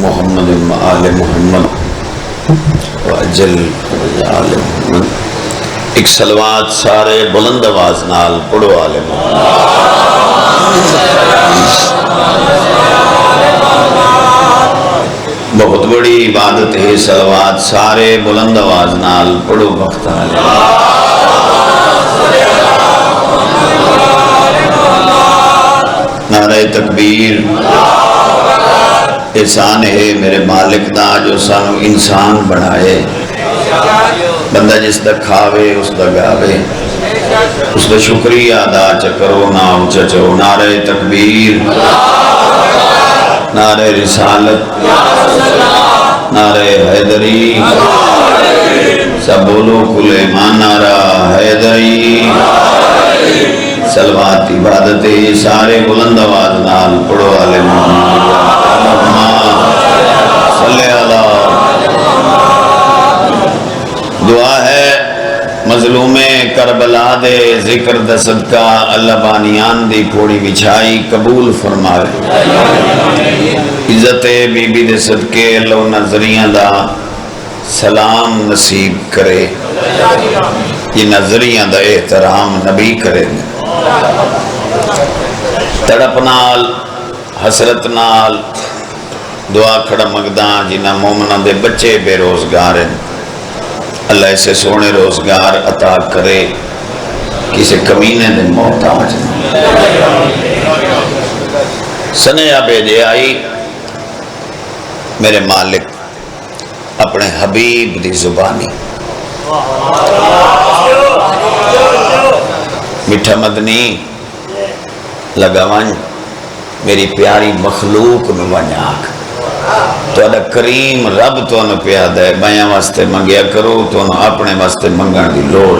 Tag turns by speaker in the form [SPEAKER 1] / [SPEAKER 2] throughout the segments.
[SPEAKER 1] محمد و آل محمد وأجل آل محمد. ایک صلوات سارے بلند آواز نال پڑھو آل محمد. بہت بڑی عبادت ہے صلوات سارے بلند آواز نال پڑھو وقت آل محمد. نعرہ تکبیر. احسان ہے میرے مالک دا جو سانو انسان بنائے. بندہ جس دا کھاوے اس دا گاوے اس دا شکریہ ادا چکرو نا اونچا چو. نعرہ تکبیر. نعرہ رسالت. نعرہ حیدری. سب بولو کل ایمان. نعرہ حیدری. صلوات عبادت سارے بلند آواز نال پڑھو آل محمد. صلی اللہ. دعا ہے مظلوم کربلا دے ذکر دا صدقہ اللہ بانیان دی پھوڑی بچھائی قبول فرمائے. عزت بی بی دے صدقے اللہ نظریہ دا سلام نصیب کرے. یہ نظریہ دا احترام نبی کرے. تڑپ نال حسرت نال دعا کھڑا مگدان جنہ مومنہ دے بچے بے روزگار ہیں. اللہ اسے سونے روزگار عطا کرے. کسی کمینے دے محتاج سنیا بھیجے آئی میرے مالک اپنے حبیب دی زبانی. میٹھا مدنی لگا ون میری پیاری مخلوق میں ونیاک تو ادا کریم رب تو انہوں پیاد ہے. بیاں واسطے منگیا کرو تو انہوں اپنے واسطے منگن دی لوڑ.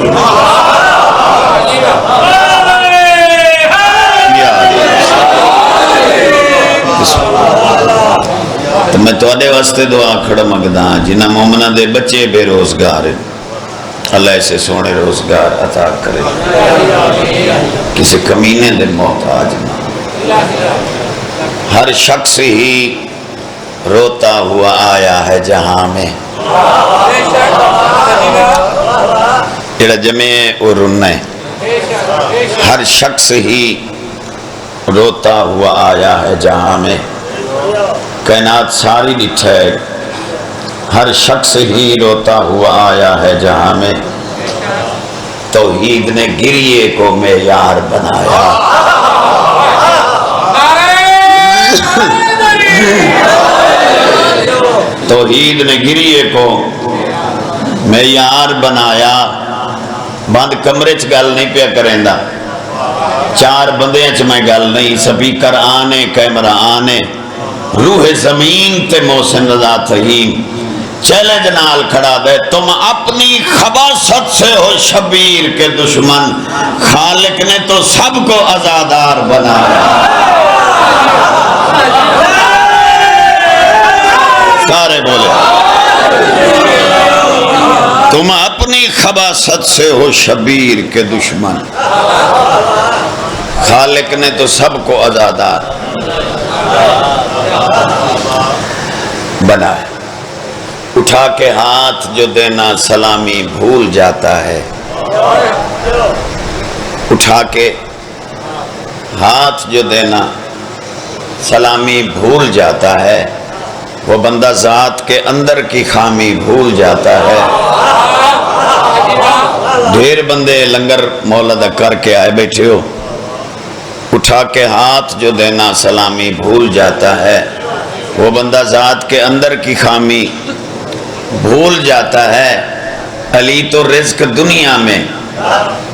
[SPEAKER 1] تو میں تو اڈے واسطے دعا کھڑا مگدان جنہ مومنہ دے بچے بے روزگار ہیں. اللہ اسے سونے روزگار عطا کرے. کسی کمینے دے محتاج نہ. ہر شخص ہی روتا ہوا آیا ہے جہاں میں. جڑا جمع وہ رنہ ہے. ہر شخص ہی روتا ہوا آیا ہے جہاں میں. کائنات ساری ڈٹھے ہر شخص ہی روتا ہوا آیا ہے جہاں میں. توحید نے گریے کو معیار بنایا. توحید نے گریے کو معیار بنایا. بند کمرے چ گل نہیں پیا کریں دا. چار بندے چ میں گل نہیں. سپیکر آنے کیمرہ آنے. روح زمین تے محسن رضا تہیم چیلنج نال کھڑا دے. تم اپنی خباثت سے ہو شبیر کے دشمن. خالق نے تو سب کو آزادار بنایا. سارے بولے تم اپنی خباثت سے ہو شبیر کے دشمن. خالق نے تو سب کو آزادار بنایا. اٹھا کے ہاتھ جو دینا سلامی بھول جاتا ہے. اٹھا کے ہاتھ جو دینا سلامی بھول جاتا ہے. وہ بندہ ذات کے اندر کی خامی بھول جاتا ہے. ڈھیر بندے لنگر مولدہ کر کے آئے بیٹھے ہو. اٹھا کے ہاتھ جو دینا سلامی بھول جاتا ہے. وہ بندہ ذات کے اندر کی خامی بھول جاتا ہے. علی تو رزق دنیا میں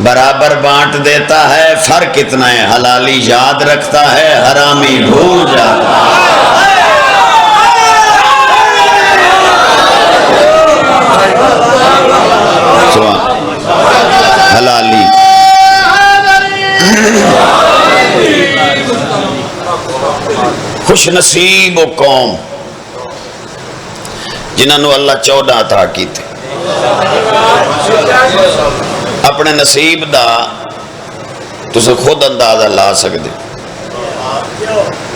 [SPEAKER 1] برابر بانٹ دیتا ہے. فرق اتنا ہے حلالی یاد رکھتا ہے حرامی بھول جاتا ہے. حلالی خوش نصیب و قوم جنہوں اللہ 14 عطا کی تھے. اپنے نصیب دا تسے خود اندازہ لا سکتے.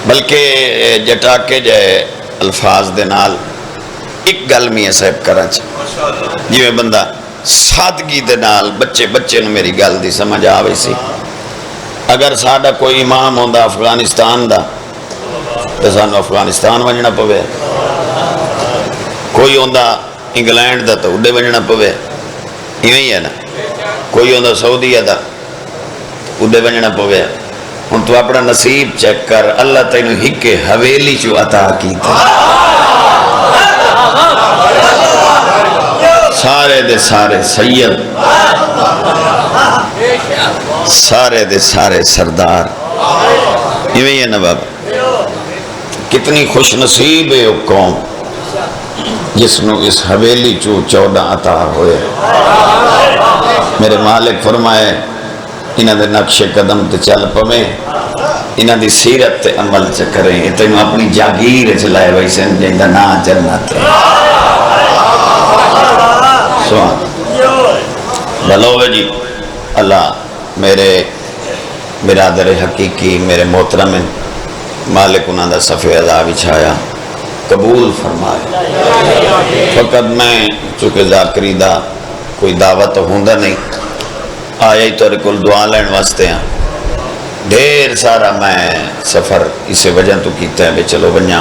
[SPEAKER 1] بلکہ جٹا کے جائے الفاظ دے نال ایک گل میاں صاحب کرا جی میں بندہ سادگی دے نال بچے نو میری گل دی سمجھ آوے سی. اگر ساڈا کوئی امام ہوندا افغانستان دا تو سانو افغانستان وجنا پوے, کوئی ہوندا انگلینڈ دا تو اڈے وجنا پوے, ایویں ہی ہے نا. کوئی ہوندا سعودیہ دا اڈے وجنا پوے. ہن تو اپنا نصیب چیک کر, اللہ تینوں ہک حویلی چو عطا کیتا, سارے دے سارے سید, سارے دے سارے سردار, ایویں ہے نا بابا. کتنی خوش نصیب ہے وہ قوم جس نو اس حویلی چو 14 عطا ہوئے. میرے مالک فرمائے انہاں دے نقش قدم تے چل پویں, انہاں دی سیرت تے عمل کریں. تینوں اپنی جاگیر چلائے ویسن جندا نا جنت سوان بھلوے جی. اللہ میرے برادر حقیقی میرے محترم مالک انہاں دا صفِ عزا بچھایا قبول فرمائے. فقط میں چونکہ ذاکری دا کوئی دعوت ہوندا نہیں, آیا ہی تو کل دعا لین واسطے ہیں. ڈھیر سارا میں سفر اسے وجہ تو کیتا ہے, بے چلو بنیا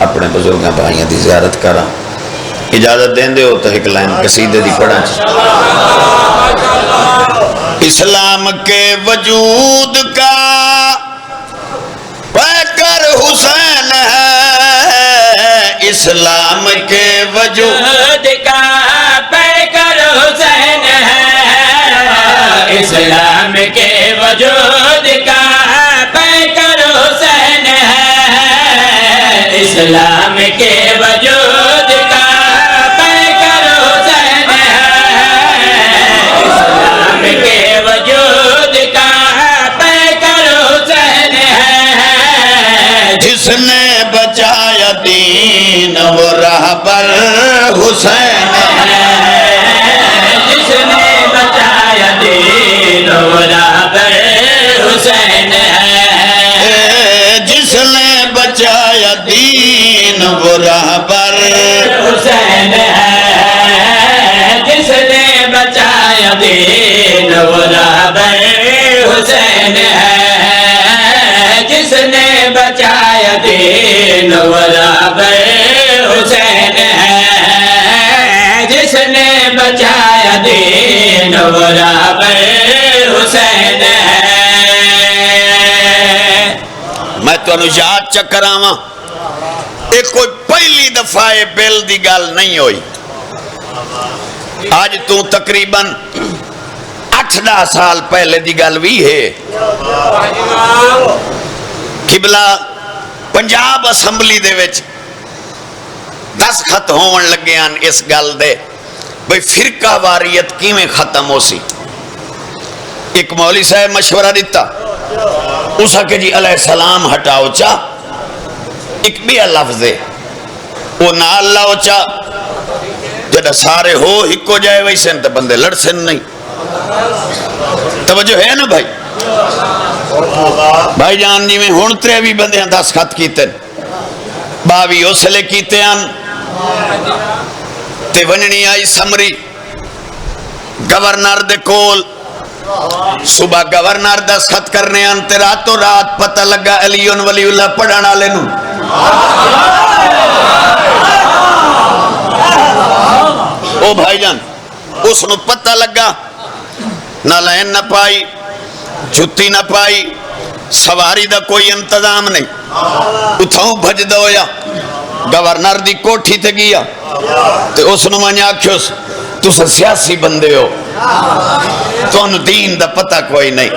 [SPEAKER 1] اپنے بزرگاں بھائیاں دی زیارت کرا. اجازت دیں دے ہو تو ایک لائن قصیدے دی پڑھا. اسلام کے وجود کا پیکر حسین ہے, اسلام کے وجود کا پیکر حسین ہے,
[SPEAKER 2] اسلام کے وجود کا پیکر حسین ہے, اسلام کے وجود کا پیکر حسین ہے, اسلام کے وجود کا پیکر حسین ہے.
[SPEAKER 1] جس نے بچایا دین وہ رہبر حسین ہے,
[SPEAKER 2] جس نے بچایا دین وہ رہبر حسین ہے,
[SPEAKER 1] جس نے بچایا دین وہ رہبر
[SPEAKER 2] حسین ہے, جس نے بچایا دین وہ رہبر حسین ہے, جس نے بچایا دین وہ رہبر حسین ہے, جس نے بچایا دین وہ رہبر حسین ہے.
[SPEAKER 1] میں تو یاد چکراواں ایک کوئی پہلی دفعہ بل دی گل نہیں ہوئی. آج تو تقریباً 8-10 سال پہلے دی گل بھی ہے. قبلہ پنجاب اسمبلی دے وچ دستخط ہون لگے ہیں اس گل دے بھئی فرقہ واریت کیویں ختم ہو سی. ایک مولوی صاحب مشورہ دیتا, اسا کہ جی علیہ السلام ہٹاؤ چا, ایک بھی لفظ ہے وہ نہ اللہ چا, جدہ سارے ہو ہکو جائے ویسے تو بندے لڑ سن نہیں. توجہ ہے نا بھائی. بھائی جان جی میں ہون 23 بندے ہیں دستخط کیتے, 22 اسلے کیتے ہیں, تے وننی آئی سمری گورنر دے کول, صبح گورنر دستخط کرنے ہیں تے راتوں رات پتہ لگا علی ولی اللہ پڑھانا لینو. او بھائی جان اس نو پتہ لگا, نہ لین نہ پائی, جتی نہ پائی, سواری دا کوئی انتظام نہیں, اتھاؤں بھج دویا گورنر دی کوٹھی تے گیا, تے اس نو میں آکھیوس تُسا سیاسی بندے ہو, تو انہوں دین دا پتہ کوئی نہیں,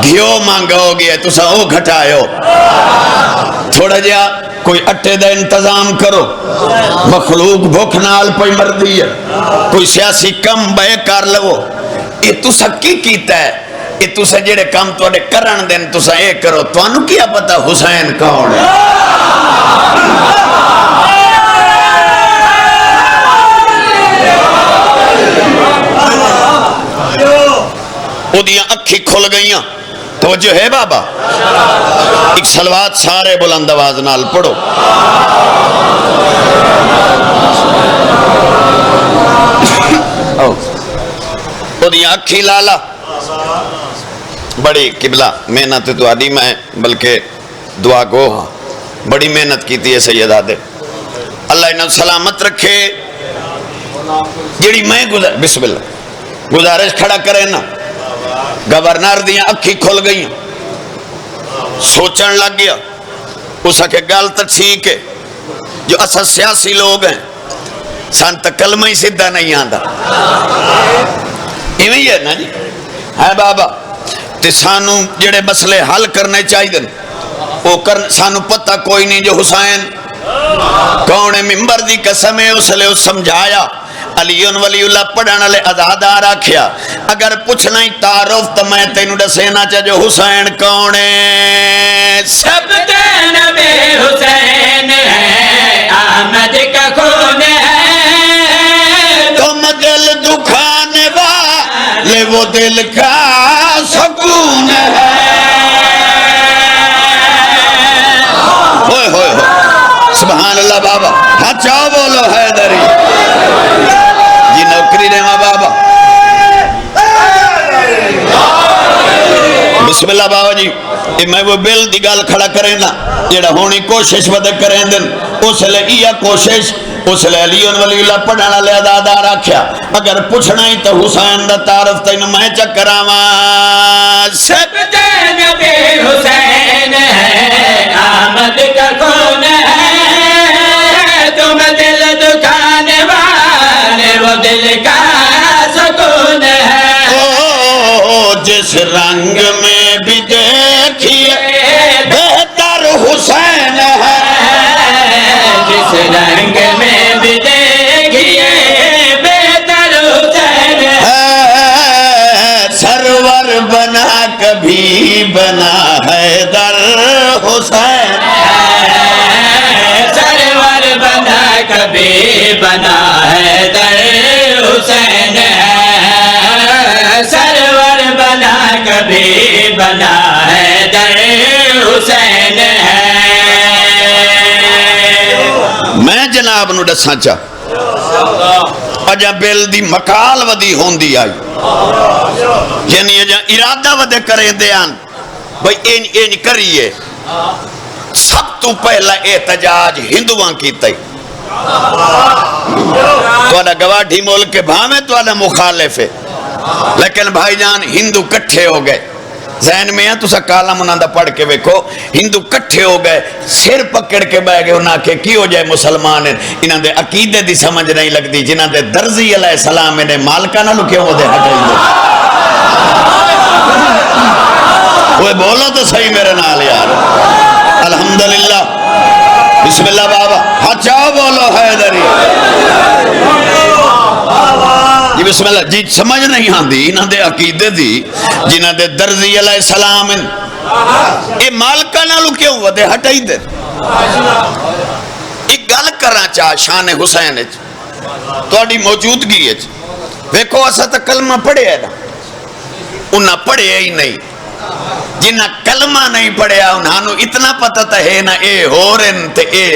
[SPEAKER 1] گھیو مانگا ہو گیا تُسا او گھٹائے ہو, تھوڑا جا کوئی اٹھے دا انتظام کرو, مخلوق بھوک نال پوئی مردی ہے, کوئی سیاسی کم بے کار لگو. یہ تُسا کی کیتا ہے, یہ تُسا جڑے کام توڑے کرن دین تُسا اے کرو, تو انہوں کیا پتا حسین کون ہے. او دیاں اکھی کھل گئیاں, توجہ ہے بابا؟ ایک صلوات سارے بلند آواز نال پڑھو. وہ اکھی لالا بڑی قبلہ محنت تو آدھی میں بلکہ دعا گو بڑی محنت کی تھی سیدہ دے اللہ انہوں سلامت رکھے. جڑی میں بسم اللہ گزارش کھڑا کرے نا گورنر دیاں اکھی کھل گئی سوچن لگ گیا اس کے گل تو ٹھیک ہے جو اسا سیاسی لوگ ہیں سان تک کلمہ ہی سدھا نہیں آندا ایویں ہے نا جی ہے بابا تے سانو جڑے مسئلے حل کرنے چاہیے وہ سانو پتہ کوئی نہیں. جو حسین کون ممبر دی قسم ہے اس لئے سمجھایا علی ولی اللہ پڑھانا لے ازادار آکھیا اگر پوچھنا ہی تعارف تو میں تینوں دسینا چاہ جو حسین کون ہے.
[SPEAKER 2] سب نبی حسین ہے احمد کا خون ہے
[SPEAKER 1] تم دل دکھانے والے وہ دل کا سکون ہے. ہوئے ہوئے ہوئے سبحان اللہ بابا ہاں چاہو بولو حیدری جی نوکری دے ماں بابا بسم اللہ بابا جی میں وہ بل دی گال کھڑا کریں نا جڑا ہونی کوشش ودے کریں دن اس لئے یہ کوشش اس لئے علی ولی اللہ پڑھانا لے ادادار آکھیا اگر پوچھنا ہی تو حسین دا تعارف تین میں چکراما.
[SPEAKER 2] سب نبی حسین ہے احمد کا خون ہے تم دل دکھانے والے وہ دل کا سکون ہے.
[SPEAKER 1] جس رنگ میں بھی دیکھیے بہتر حسین ہے
[SPEAKER 2] جس رنگ میں بھی دیکھیے بہتر حسین
[SPEAKER 1] ہے. سرور بنا کبھی بنا حیدر حسین
[SPEAKER 2] سرور بنا کبھی بنا حیدر حسین سرور بنا کبھی بنا حیدر حسین
[SPEAKER 1] میں جناب نو دساں چاہ اجا بیل دی مکال ودی ہوندی آئی یعنی اجا ارادہ ودے کریں دیان بھئی این کریے سب تو پہلا احتجاج ہندوان کی تئی تو انا گواٹھی ملک کے بھامے تو انا مخالف ہے لیکن بھائی جان ہندو کٹھے ہو گئے ذہن میں ہے تو سا کالا مناندہ پڑھ کے ویکھو ہندو کٹھے ہو گئے سر پکڑ کے بہ گئے انہاں کے کی ہو جائے مسلمان انہاں دے عقیدے دی سمجھ نہیں لگ دی جنہاں دے درزی علیہ السلام انہیں مالکہ نہ لکھے ہو دے ہٹیں دے وہ بولو تو صحیح میرے نال یار الحمدللہ بسم اللہ بابا ہاں چاہو بولو حیدری جی بسم اللہ جی سمجھ نہیں ہاں دی انہاں دے عقیدے دی جنہاں دے درزی علیہ السلام اے مالکہ نالو کیوں ودے ہٹائی دے ایک گل کرنا چاہ شان حسین تو اڈی موجودگی ہے ویکھو اسا تا کلمہ پڑھے ہے نا انہاں پڑھے ہی نہیں جنہاں کلمہ نہیں پڑھیا انہاں نو اتنا پتہ تا ہے نا اے ہورن تے اے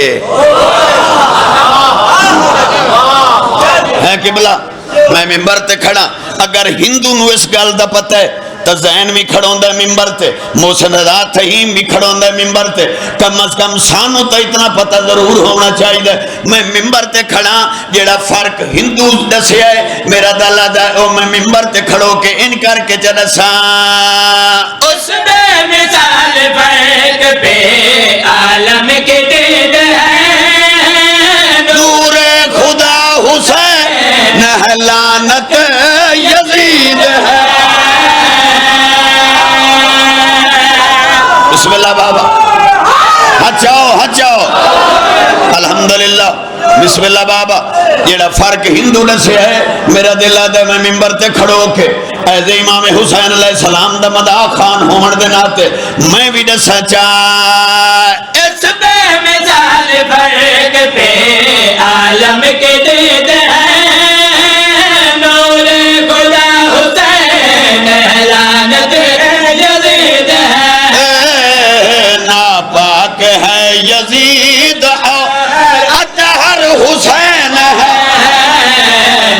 [SPEAKER 1] ہے قبلہ میں ممبر تے کھڑا اگر ہندو نو اس گل دا پتہ ہے تو ذہن بھی کھڑوں دا ممبر تے محسن رضا تہیم بھی کھڑوں دا ممبر تے کم از کم سانو تو اتنا پتہ ضرور ہونا چاہیے میں ممبر تے کھڑا جیڑا فرق ہندو دسے ہے میرا دلہ دا او میں ممبر تے کھڑو کے ان کر کے جنسا
[SPEAKER 2] اس میں مثال فرق پہ عالم کے دید ہے
[SPEAKER 1] نور خدا حسین لعنت یزید ہے بسم اللہ بابا ہچاؤ الحمدللہ بسم اللہ بابا جیڑا فرق ہندو نے سے ہے میرا دل آدھے میں ممبر تے کھڑو کے ایز امام حسین علیہ السلام دا مدعا خان ہون دے ناتے میں بھی دسا چاہ
[SPEAKER 2] اس بے مثال فرق پہ عالم کے دید ہے نور خدا حسین لعنت یزید ہے
[SPEAKER 1] حسین ہے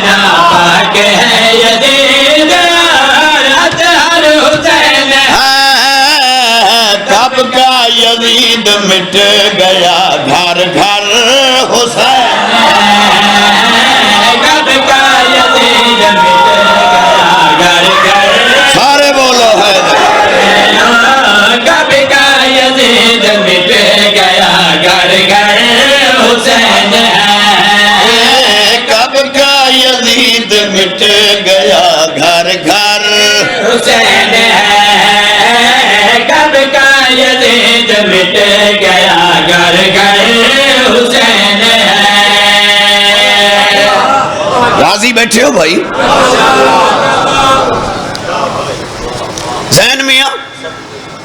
[SPEAKER 2] ناپاک ہے یزید اور اطہر حسین
[SPEAKER 1] کب کا یزید مٹ گیا گھر گھر حسین
[SPEAKER 2] کب کا یزید مٹ گیا گھر گھر
[SPEAKER 1] سارے بولو ہے
[SPEAKER 2] کب کا یزید مٹ گیا گھر گھر حسین ہے
[SPEAKER 1] کب کا یزید مٹ گیا گھر گھر
[SPEAKER 2] حسین ہے کب کا یزید مٹ گیا گھر گھر حسین ہے
[SPEAKER 1] راضی بیٹھے ہو بھائی زین میاں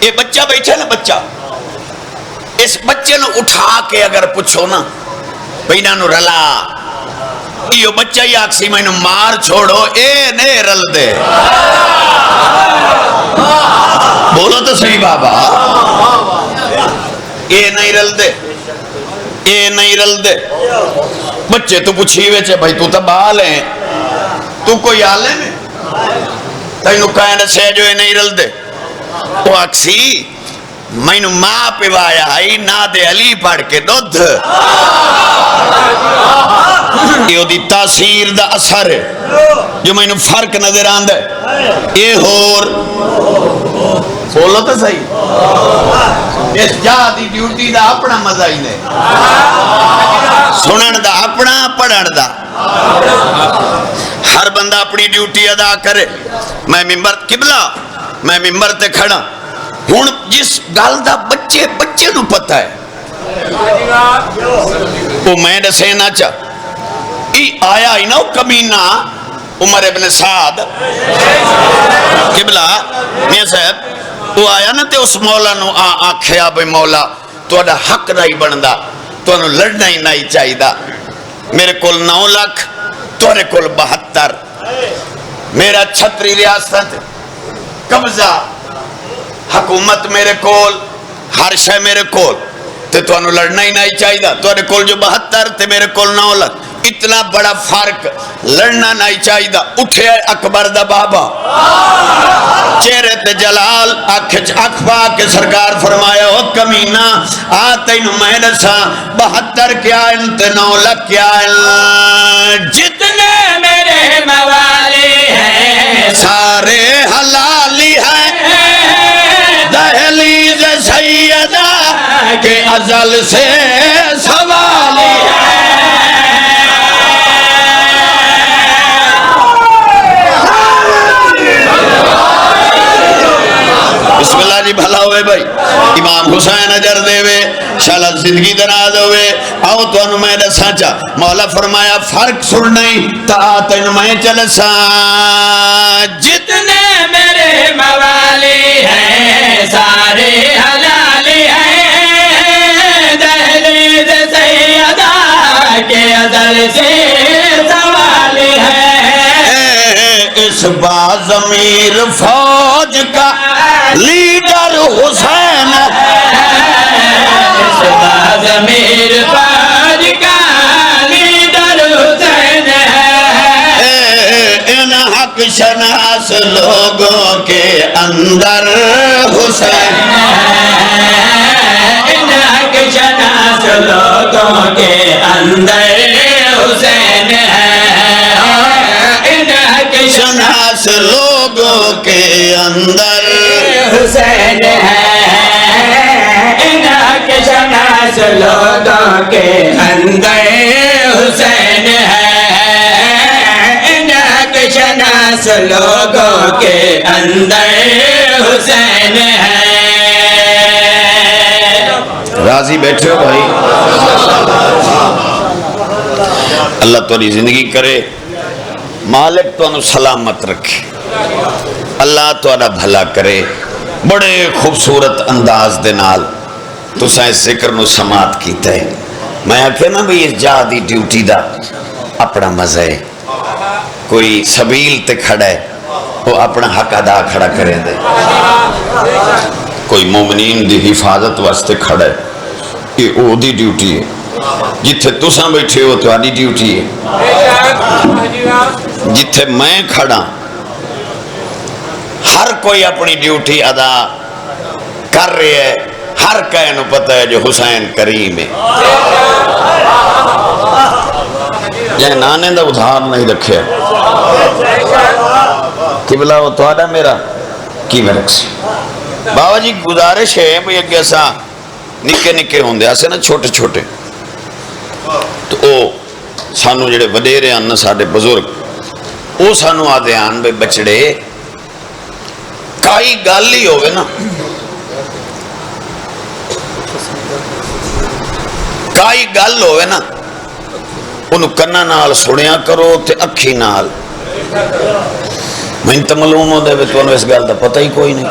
[SPEAKER 1] یہ بچہ بیٹھا نا بچہ اس بچے نو اٹھا کے اگر پوچھو نا بینہ نو رلا یہ بچہ ہی آکسی میں نو مار چھوڑو اے نے رل دے بولو تو صحیح بابا اے نہیں رل دے اے نہیں رل دے بچے تو پوچھی ویچے بھائی تو تبال ہیں تو کوئی عالم ہے تینو کہنے سے جو اے نہیں رل دے وہ آکسی میں نو ماں پہ وایا ہائی نا دے علی پڑھ کے دودھ یہ دی تاثیر دا اثر ہے جو میں نو فرق نظر آندہ ہے اے ہور بولو تو صحیح اس جا دی ڈیوٹی دا اپنا مزہ ہی نے سنن دا اپنا پڑھن دا ہر بندہ اپنی ڈیوٹی ادا کرے میں ممبر قبلہ میں ممبر تے کھڑا ہون جس گل دا بچے نو پتہ ہے وہ میں دسے نہ چا ای آیا ہی نو کمینہ عمر ابن سعد قبلہ میاں صاحب وہ آیا نا تے اس مولا نو آکھیا بے مولا تو اڈا حق نہیں بندہ تو انہوں لڑنا ہی نہیں چاہی دا میرے کول 9 لاکھ تورے کول 72 میرا چھتری ریاست قبضہ حکومت میرے کول ہر شے میرے کول تو انہوں لڑنا ہی نہیں چاہی دا تورے کول جو 72 تے میرے کول 9 لاکھ اتنا بڑا فرق لڑنا نہیں چاہی دا اٹھے اکبر دا بابا چہرے تے جلال اکھ پا کے سرکار فرمایا ہو کمینہ آتے انہوں میں نسا 72 کیا انتے 9 لاکھ کیا
[SPEAKER 2] جتنے میرے موالی ہیں
[SPEAKER 1] سارے حلالی ہیں دہلیز سیدہ کے ازل سے سوالی ہے بسم اللہ جی بھلا ہوئے بھائی امام حسین اجر دے وے شالت زندگی دراز ہوئے آؤ تو انہوں میں دسانچا مولا فرمایا فرق سن نہیں تا تینوں میں چلسا
[SPEAKER 2] جتنے میرے موالی ہیں سارے حلالی ہیں دہلیز سیدہ کے ازل سے سوالی ہے
[SPEAKER 1] اس بازمیر فوج کا لیڈر حسین
[SPEAKER 2] اس بازمیر فوج کا لیڈر حسین ہے
[SPEAKER 1] ان حق شناس لوگوں کے اندر حسین
[SPEAKER 2] ان حق شناس لوگوں کے اندر حسین ہے ان حق
[SPEAKER 1] شناس لوگوں کے اندر
[SPEAKER 2] حسین ہے ان حق شناس لوگوں کے اندر حسین ہے ان حق شناس لوگوں کے اندر حسین ہے
[SPEAKER 1] راضی بیٹھے ہو بھائی اللہ توری زندگی کرے مالک تو انہوں سلامت رکھے اللہ تو انہوں بھلا کرے بڑے خوبصورت انداز دے نال تو سائیں ذکر نو سماعت کیتا ہے میں آکھے نا بھی اس جا دی ڈیوٹی دا اپنا مزہ ہے کوئی سبیل تے کھڑا ہے وہ اپنا حق ادا کھڑا کرے دے کوئی مومنین دی حفاظت واسطے کھڑا ہے یہ او دی ڈیوٹی ہے جتھے تساں بیٹھے ہو تہاڈی ڈیوٹی ہے، جتھے میں کھڑا ہر کوئی اپنی ڈیوٹی ادا کر رہے ہے، ہر کہے نو پتہ ہے جو حسین کریم ہے، یہ نانے دا ادھار نہیں رکھے قبلہ وہ تہاڈا میرا کی میں رکھ سی بابا جی گزارش ہے بھئی اگے اساں نکے نکے ہوندے اسے نا چھوٹے چھوٹے تو او سانو جڑے وڈیرے ہن ساڈے بزرگ او سانو آدے آن بھئی بچڑے کائی گل ہی ہوئے نا کائی گل ہوئے نا انہوں کنہ نال سنیا کرو تے اکھی نال میں انتا معلوم ہو دے تو انہوں اس گل دا پتہ ہی کوئی نہیں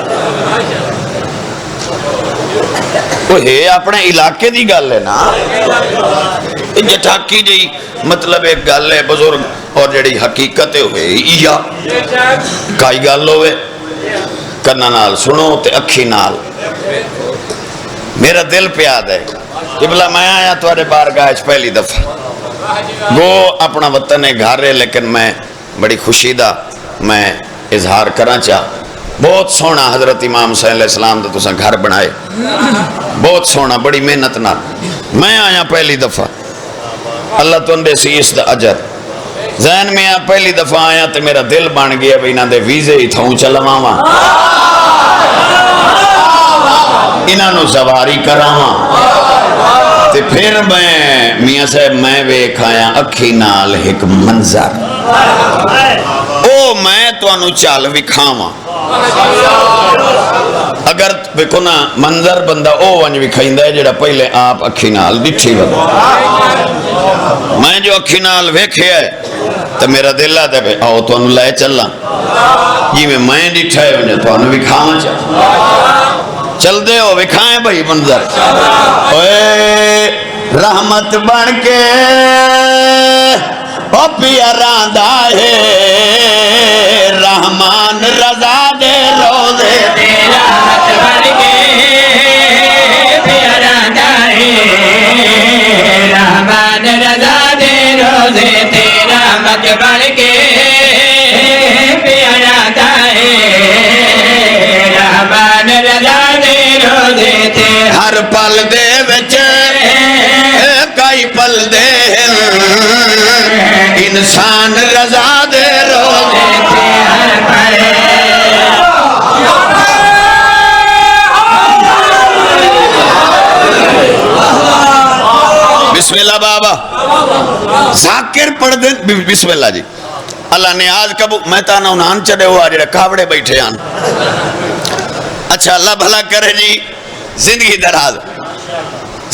[SPEAKER 1] وہ ہے اپنے علاقے دی گل ہے نا جٹھاکی جی مطلب ایک گل ہے بزرگ اور جڑی حقیقت ہوئے یا کائی گل ہوئے کنہ نال سنو تے اکھی نال میرا دل پیاد ہے قبلہ میں آیا تمہارے بارگاہ پہلی دفعہ وہ اپنا وطن ہے گھر ہے لیکن میں بڑی خوشی دا میں اظہار کرنا چاہ بہت سونا حضرت امام حسین علیہ السلام دا تساں گھر بنائے بہت سونا بڑی محنت نہ میں آیا پہلی دفعہ اللہ تندے سی اس دا اجر ذہن میں پہلی دفعہ آیا تو میرا دل بن گیا بھی انہاں دے ویزے ہی تھاؤں چلواواں انہاں نو سواری کراواں تے پھر میں میاں صاحب میں ویکھ آیا اکھی نال ایک منظر او میں تانوں چل وکھاواں اگر ویکھو نا منظر بندہ او ونج وکھائندا ہے جڑا پہلے آپ اکھی نال ڈٹھی وے میں جو اکھی نال ویکھیا ہے تو میرا دل آتا ہے آؤ تانوں لے چلاں جی میں ڈٹھا ہے ونج تانوں وکھاواں چل دے ہو وکھائیں بھائی منظر اوے رحمت بن کے او پیاراں دا ہے رحمان رضا دے روزے
[SPEAKER 2] تے رحمت بن کے پیاراں دا ہے رحمان رضا دے روزے تے رحمت بن کے پیاراں دا ہے رحمان رضا دے روزے تے
[SPEAKER 1] ہر پل دے وچ کئی پل دے انسان رضا دے روزے
[SPEAKER 2] تے ہر پل
[SPEAKER 1] بسم اللہ بابا ذاکر پڑھ دیں بسم اللہ جی اللہ نے آج کبو میں تانا انہان چڑے ہوا جڑے کابڑے بیٹھے آن اچھا اللہ بھلا کرے جی زندگی دراز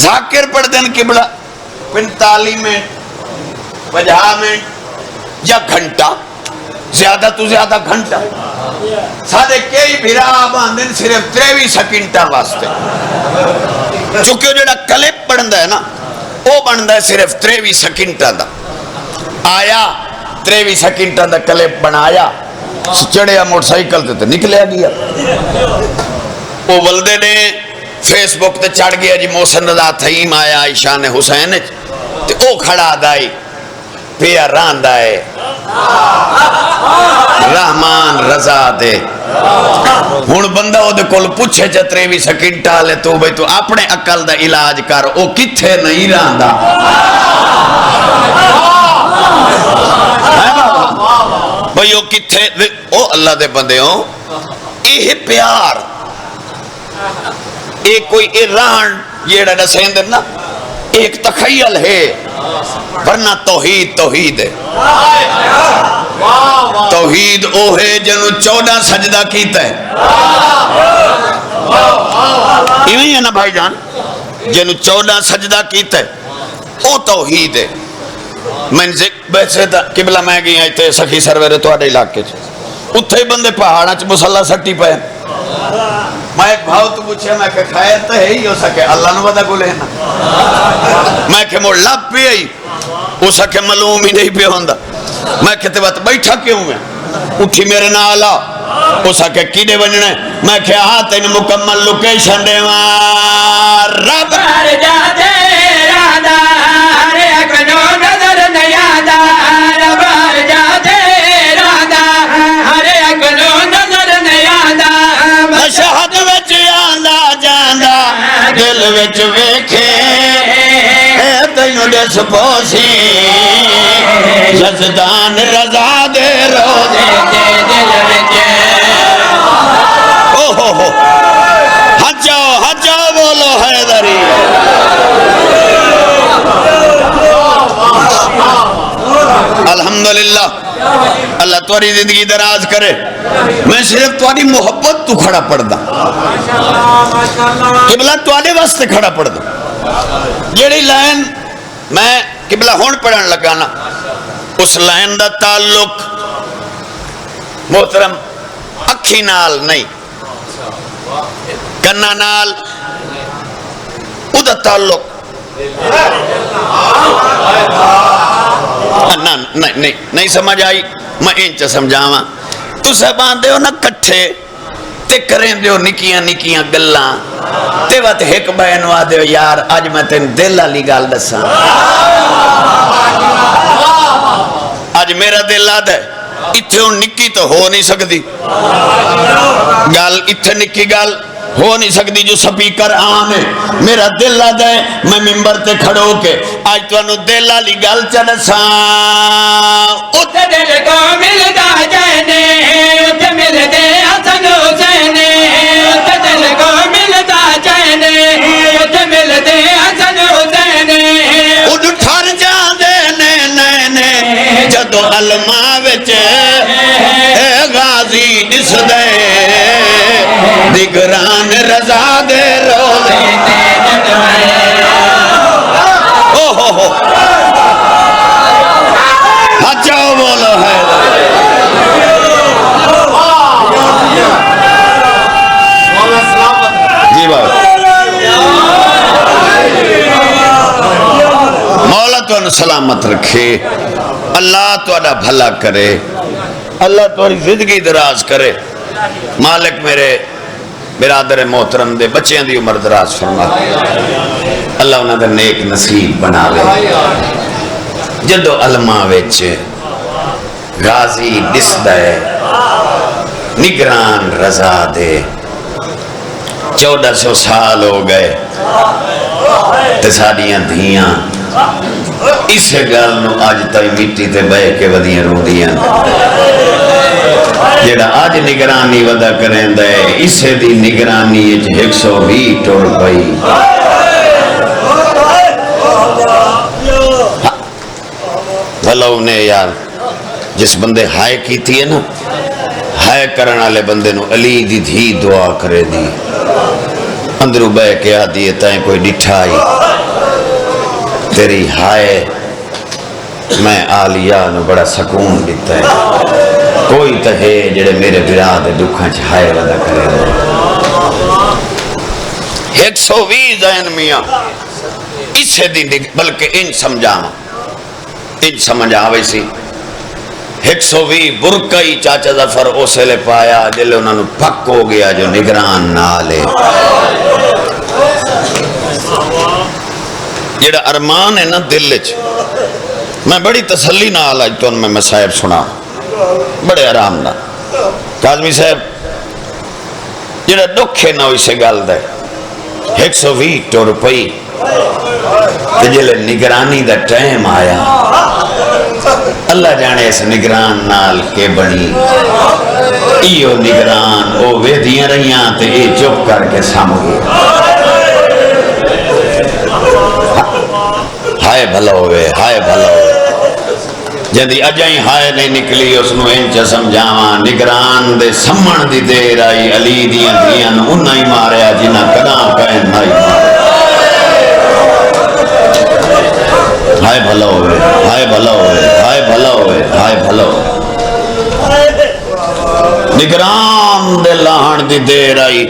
[SPEAKER 1] ذاکر پڑھ دیں قبلہ 45 منٹ 50 منٹ یا گھنٹہ زیادہ تو زیادہ گھنٹہ سادے کئی بھیرا باندھن صرف 23 سیکنڈ واسطے چونکہ جڑا کلپ پڑھندا ہے نا وہ بندا ہے صرف 23 سیکنڈ دا آیا 23 سیکنڈ دا کلپ بنایا چڑھیا موٹر سائیکل تے نکلیا گیا وہ ولدے نے فیس بک تے چڑھ گیا جی محسن رضا تھیم آیا عائشہ نے حسین تے او کھڑا دائی پیا راندا ہے رحمان رضا دے ہن بندہ او دے کول پوچھے چ 23 سیکنڈ لے تو بھئی تو اپنے عقل دا علاج کر او کتھے نہیں راندا بھئی او کتھے او اللہ دے بندے ہو یہ پیار ایک کوئی ایران یہ ڈسیں نا ایک تخیل ہے ورنہ توحید توحید ہے توحید او ہے جنہوں 14 سجدہ کیتا ہے ایویں ہے نا بھائی جان جنہوں 14 سجدہ کیتا ہے او توحید ہے میں ویسے تا قبلہ میں گئی آئی تے سخی سرویرے تو آڑے علاقے اتھے بندے پہاڑا چ مسلح سٹی پہ میں ایک بھاؤ تو پوچھے میں کہ خیر تو ہے ہی ہو سکے اللہ نو بدا گولے نا میں کہ موڑ لب پہ آئی ہو سکے معلوم ہی نہیں پہ ہوندہ میں کہتے بات بیٹھا کیوں میں اٹھی میرے نالا ہو سکے کیڑے بننے میں کہ تین مکمل لوکیشن دے رب
[SPEAKER 2] جا دے رادا
[SPEAKER 1] وچ ویکھے تینوں دس پوسی یزدان رضا دے روزے
[SPEAKER 2] دل وچ
[SPEAKER 1] ہو ہجاؤ بولو حیدری الحمدللہ اللہ تمہاری زندگی دراز کرے میں صرف تمہاری محبت تو کھڑا پڑ دا قبلہ تمہارے واسطے کھڑا پڑ دا جیڑی لائن میں قبلہ ہون پڑھن لگانا اس لائن دا تعلق محترم اکھی نال نہیں کنا نال او دا تعلق نہیں سمجھ آئی میں انچ سمجھاواں تو سبان دے ہو نا کٹھے تے کریں دے ہو نکیاں نکیاں گلاں تے وقت ایک بینوا دے ہو یار آج میں تین دل علی گال دساں آج میرا دل آدھ ہے اتھے ہوں نکی تو ہو نہیں سکتی گال اتھے نکی گال ہو نہیں سکتی جو سپیکر عام ہے میرا دل آدھ ہے میں ممبر تے کھڑو کے آج تو انہوں دل علی گال چڑساں
[SPEAKER 2] اتھے دل کو ملتا جائنے اتھے ملتے حسن حسین اتھے دل کو ملتا جائنے اتھے ملتے حسن حسین
[SPEAKER 1] اُڈ ٹھر جا دے نینے جدو علماء وچے غازی اس دے نگران رضا دے روزے ہو ہجاؤ بولو ہے جی بات مولا تو انہوں سلامت رکھے اللہ تو اڈا بھلا کرے اللہ تو انہوں زندگی دراز کرے مالک میرے برادر محترم دے بچیاں دی عمر دراز فرما اللہ انہوں نے نیک نصیب بناوے جدو علماء وچ غازی دس دے نگران رضا دے 1400 سال ہو گئے تے ساڑیاں دھیاں اسے گل نو آج تائی مٹی تے بے کے ودیاں رو دیاں جیڑا آج نگرانی ودا کریں دے اسے دی نگرانی 120 ٹوڑ پئی بھلا انہیں یار جس بندے ہائے کی تھی ہے نا ہائے کرنا لے بندے نو علی دی دھی دعا کرے دی اندرو بے کے آدھی ہے تائیں کوئی ڈٹھائی تیری ہائے میں آلیہ نو بڑا سکون دیتا ہے کوئی تہے جڑے میرے براد دکھاں چھائے ودا کرے دے 120 زین میاں اسے دی بلکہ ان سمجھ آوے سی 120 برکئی چاچا ظفر اسے لے پایا جلے انہوں نے پک ہو گیا جو نگران نالے جڑا ارمان ہے نا دل چ میں بڑی تسلی نال آج تو ان میں صاحب سنا بڑے آرام نہ کاظمی صاحب جڑا دکھے نہ اسے گل دے 120 ٹور پئی جلے نگرانی دا ٹائم آیا اللہ جانے اس نگران نال کے بنی ایو نگران او ویدیاں رہیاں تے اے چپ کر کے سامگی ہائے بھلا ہوئے جدی اجائیں ہائے نہیں نکلی اس نو انچ سمجھاواں نگران دے سمن دی دیر آئی علی دیاں دیاں انہاں ہی ماریا جنہ کداں کہیں نائی ماریا ہائے بھلا ہوئے نگران دے لاہن دی دیر آئی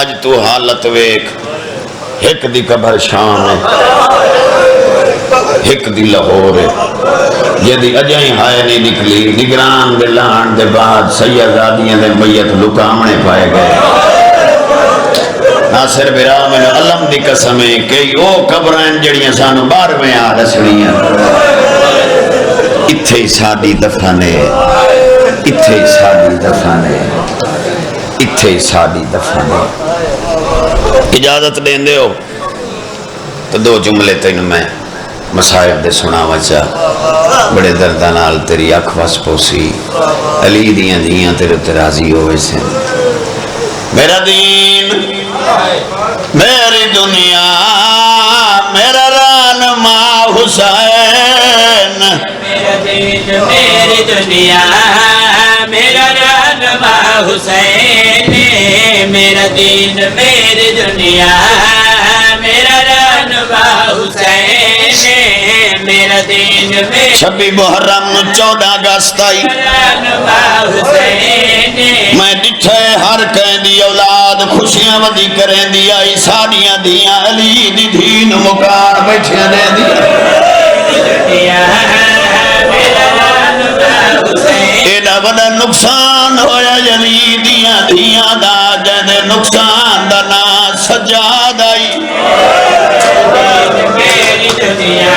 [SPEAKER 1] اج تو حالت ویک ایک دی قبر شام ہے ایک دی لاہور ہے جدی اجائیں ہائے نہیں نکلی نگران دے لاہن دے بعد سیدادیاں دے میت لکامنے پائے گئے ناصر برا میں علم دی قسمیں کہ او قبرائن جڑیاں سانو بار میں آ رسڑیاں اتھے ساڑی دفانے اجازت دیں دے ہو تو دو جملے تینوں میں مصائب دے سناوا چاہ بڑے دردہ نال تیری اکھ وس پوسی علی دیاں دیاں تیرے ترازی ہوئے سے میرا دین میری دنیا میرا رہنما حسین
[SPEAKER 2] میرا دین میری دنیا میرا رہنما حسین میرا دین میری دنیا میرا رہنما حسین میرا دین میری
[SPEAKER 1] 26 محرم 14 اگست آئی
[SPEAKER 2] رہنما حسین
[SPEAKER 1] میں ڈٹھے ہر کہیں دی اولاد خوشیاں ودی کریں دی آئی ساڑیاں دیاں علی دی دین مکان بیٹھے دے دی
[SPEAKER 2] دنیا میرا رہنما حسین
[SPEAKER 1] ایڈا بڑا نقصان ہویا علی دیاں دیاں دا جہدے نقصان دا نا سجاد آئی
[SPEAKER 2] میری دنیا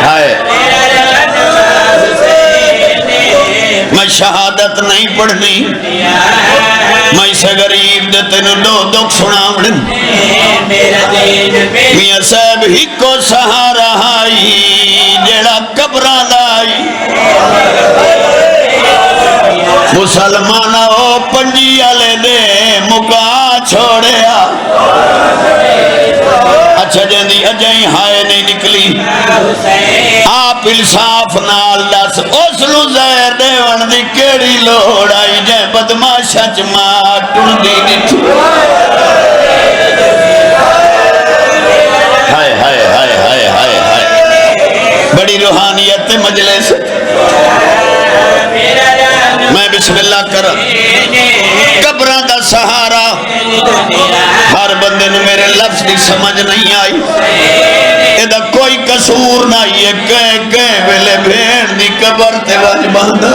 [SPEAKER 1] ہائے
[SPEAKER 2] میرا رہنما حسین
[SPEAKER 1] میں شہادت نہیں پڑھنی میں اسے غریب دے تینوں دو دکھ سناوڑن
[SPEAKER 2] میرا دین میری
[SPEAKER 1] میاں صاحب ہی کو سہارا آئی جیڑا قبران آئی مسلمانہ او پنجی آلے دے مکا چھوڑیا اچھا جندی اجائیں ہائے نہیں نکلی آپ انصاف نال دس اس نو زہر دیون دی کیڑی لوڑ آئی جے بدماشا چما ٹردی نٹھی ہائے ہائے ہائے ہائے ہائے ہائے بڑی روحانیت مجلس میں بسم اللہ کرم قبران دا سہارا ہر بندے نے میرے لفظ دی سمجھ نہیں آئی ایدہ کوئی قصور نہ یہ کہیں ویلے بھین دی قبر تے واج باندھا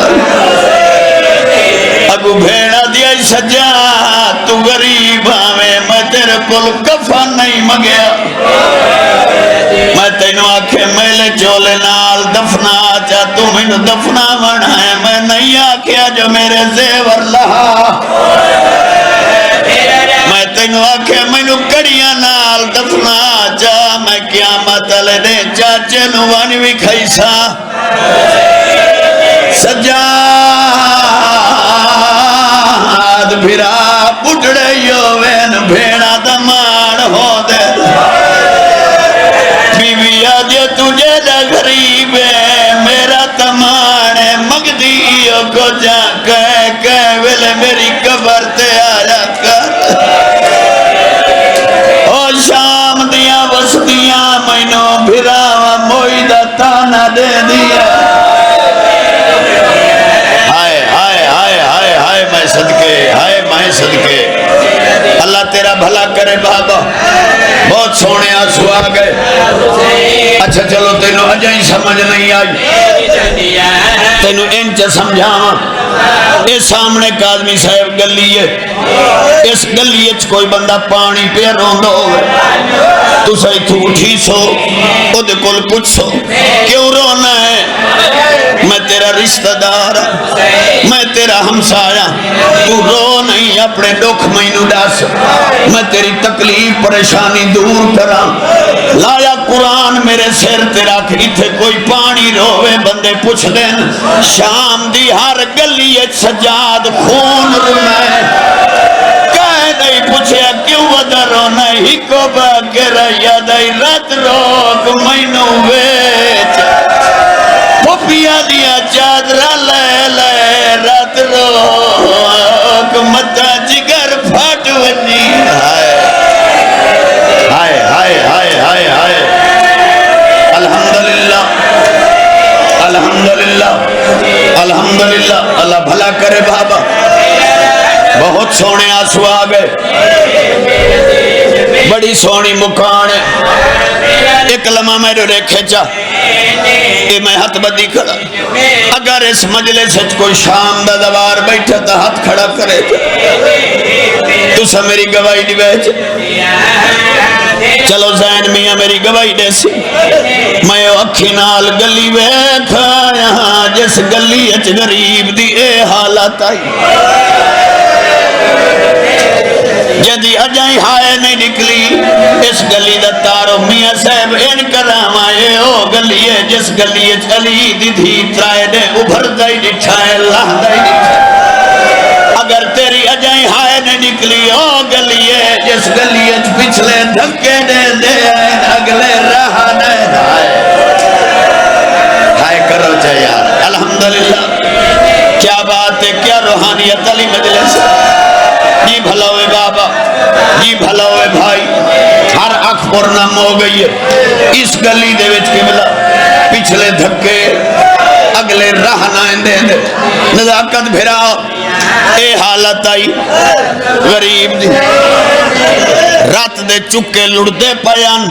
[SPEAKER 1] اگو بھیڑا دیا سجا تو غریب آوے میں تیرے کل کفن نہیں مگیا میں تینوں آکھے میلے چولے نال دفنا چاہ تو میں دفنا بنائے میں نہیں آکھیا جو میرے زیور لہا میں تینوں آکھے میں کڑیاں نال دفنا چاہ میں قیامت لے دے چاچے نوانی بھی کھائیسا سجاد بھرا پٹڑے یووین بھیڑا دمان ہو دے بیوی آجے تجھے دا غریب ہے میرا تمان ہے مگدیوں کو جا کہہ ویلے میری قبر تے آیا کر او شام دیا بستیاں مینوں بھراوا موئی دا تانا دے دیا ہائے ہائے ہائے ہائے ہائے میں صدقے ہائے میں صدقے اللہ تیرا بھلا کرے بابا بہت سونے آنسو آ گئے اچھا چلو تینوں اجائیں سمجھ نہیں آئی تینوں انچ سمجھاواں اس سامنے کاظمی صاحب گلی ہے اس گلی اچ کوئی بندہ پانی پہ روندہ ہوئے تو سہی تو اٹھی سو او دے کل پچھ سو کیوں رونا ہے میں تیرا رشتہ دار میں تیرا ہمسایا تو رو نہیں اپنے دکھ مینوں دس میں تیری تکلیف پریشانی دور کرا لایا قرآن میرے سر تیرا کھری تھے کوئی پانی روے بندے پوچھ دین شام دی ہر گلی سجاد خون رونا کہہ نہیں پوچھے کیوں ودہ رونا ہی کو باگر یادائی رات روک مینوں ویچ پھپیا دیا چادرہ لے لے رات روک متا جگر پھاٹ ونی ہائے ہائے ہائے ہائے ہائے ہائے الحمدللہ الحمدللہ الحمدللہ اللہ بھلا کرے بابا بہت سونے آنسو آ گئے بڑی سونی مکان ہے ایک لمحہ میرے ریکھے چاہ کہ میں ہاتھ بدی کھڑا اگر اس مجلس سے کوئی شام دا دوار بیٹھا تا ہاتھ کھڑا کرے تو سا میری گواہی دی بیچ چلو زین میاں میری گواہی دے سی میں اکھی نال گلی بیٹھا یہاں جس گلی اچ غریب دی اے حالت آئی جدی اجائی ہائے نہیں نکلی اس گلی دا تارو میاں صاحب ان کرام آئے او گلی ہے جس گلی علی دی دھی ترائے نے ابھر دائی نٹھائے اللہ دائی نٹھائے اگر تیری اجائی ہائے نہیں نکلی او گلی ہے جس گلی پچھلے دھکے دے اگلے رہا نہیں ہائے کرو چاہے یار الحمدللہ کیا بات ہے کیا روحانیت علی مجلس جی بھلا ہوئے بابا جی بھلا ہوئے بھائی ہر اکھ پرنم ہو گئی ہے اس گلی دے وچ قبلہ پچھلے دھکے اگلے راہ نائندے دے نزاکت بھرا اے حالت آئی غریب دی رات دے چکے لڑتے پیان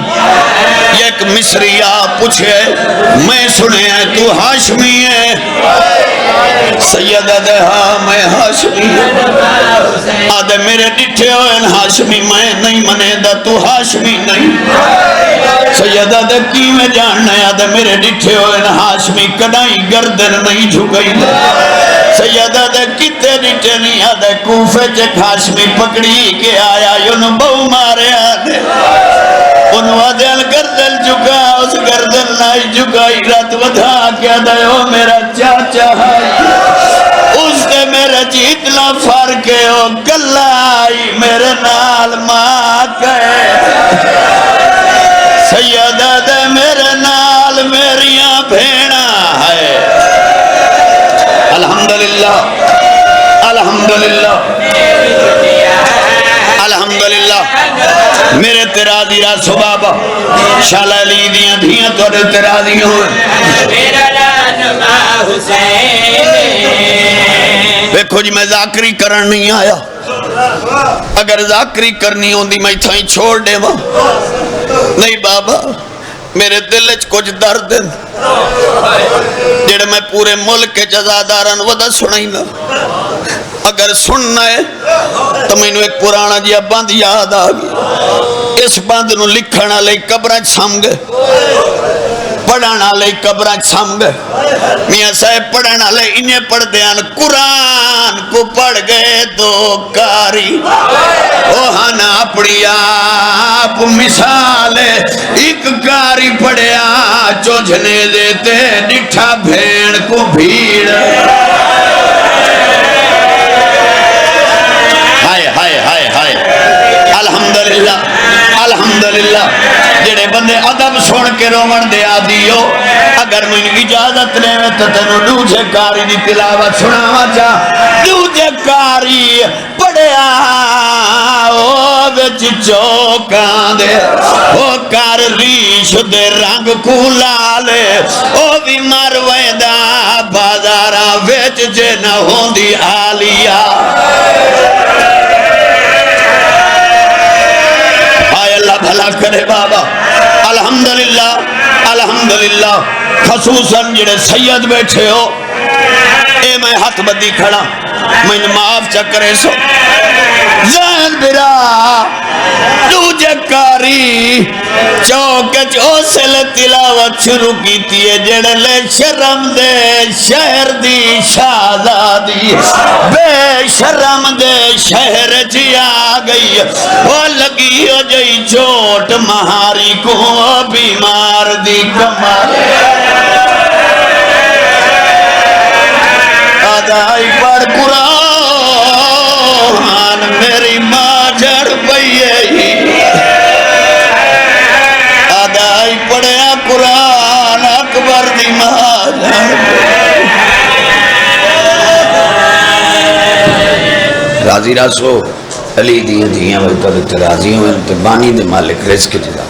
[SPEAKER 1] ایک مصری آ پوچھے میں سنے ہیں تو ہاشمی ہے سیدہ دے ہاں میں ہاشمی ہے آدھے میرے ڈٹھے ہوئے ہاشمی میں نہیں منے دا تو ہاشمی نہیں سیدہ دے کی میں جاننا ہے آدھے میرے ڈٹھے ہوئے ہاشمی کڑائی گردن نہیں جھگئی سیدہ دے کتے ڈٹھے نہیں آدھے کوفے چک ہاشمی پکڑی کے آیا یون بہو مارے آدھے انہوں آدھے گردن جھکا اس گردن نہیں جھکائی رات ودھا کیا دے او میرا چاچا اس دے میرے جیتنا فرق ہے او گلائی میرے نال ماں کہے سیدہ دے میرے نال میریاں بھیڑا ہے الحمدللہ الحمدللہ الحمدللہ میرے تیرا دیرہ سبابہ شالہ علی دیاں دھیاں توڑے تیرا دیاں ہوئے میرا نانمہ حسین دیکھو جی میں ذاکری کرن نہیں آیا اگر ذاکری کرنی ہوندی میں تھائیں چھوڑ دے وہ نہیں بابا میرے دل اچھ کچھ درد ہے جڑے میں پورے ملک کے جزادارن ودا سنائی نا اگر سننا ہے تو میں نے ایک پرانا جیا بند یاد آگی اس بند نو لکھنا لئی قبرہ سامگے پڑھانا لئی قبرہ سامگے میاں صاحب پڑھانا لئی انہیں پڑھ دیان قرآن کو پڑھ گئے دو کاری اوہانا اپنی آپ مثال ایک کاری پڑھیا چوجھنے دیتے ڈٹھا بھین کو بھیڑ ہائے ہائے ہائے ہائے الحمدللہ الحمدللہ جڑے بندے ادب سن کے رومن دے آدیو اگر میں اجازت لے میں تو تنو دوجہ کاری دی تلاوت سناوا چاہ دوجہ کاری پڑھیا او بچ چوکان دے او کار ریش دے رنگ کو لالے او بھی مروے دا بازارہ ویچ جے نہ ہوندی آلیا اللہ بھلا کرے بابا الحمدللہ الحمدللہ خصوصاً جڑے سید بیٹھے ہو اے میں ہاتھ بدی کھڑا میں معاف چکرے سو زین برا دوجہ کاری چوکچ اوسل تلاوت شروع کی تیے جڑے لے شرم دے شہر دی شہزادی بے شرم دے شہر جی آگئی وہ لگی ہو جئی چوٹ مہاری کو بیمار دی کمار آدھائی پڑھ قرآن میری ماں جڑ پئیے ہی آدھائی پڑھیا قرآن اکبر دی ماں جڑ راضی راسو علی دیئے دیئے وقت راضی ہوئے تو بانی دے مالک رزق جزا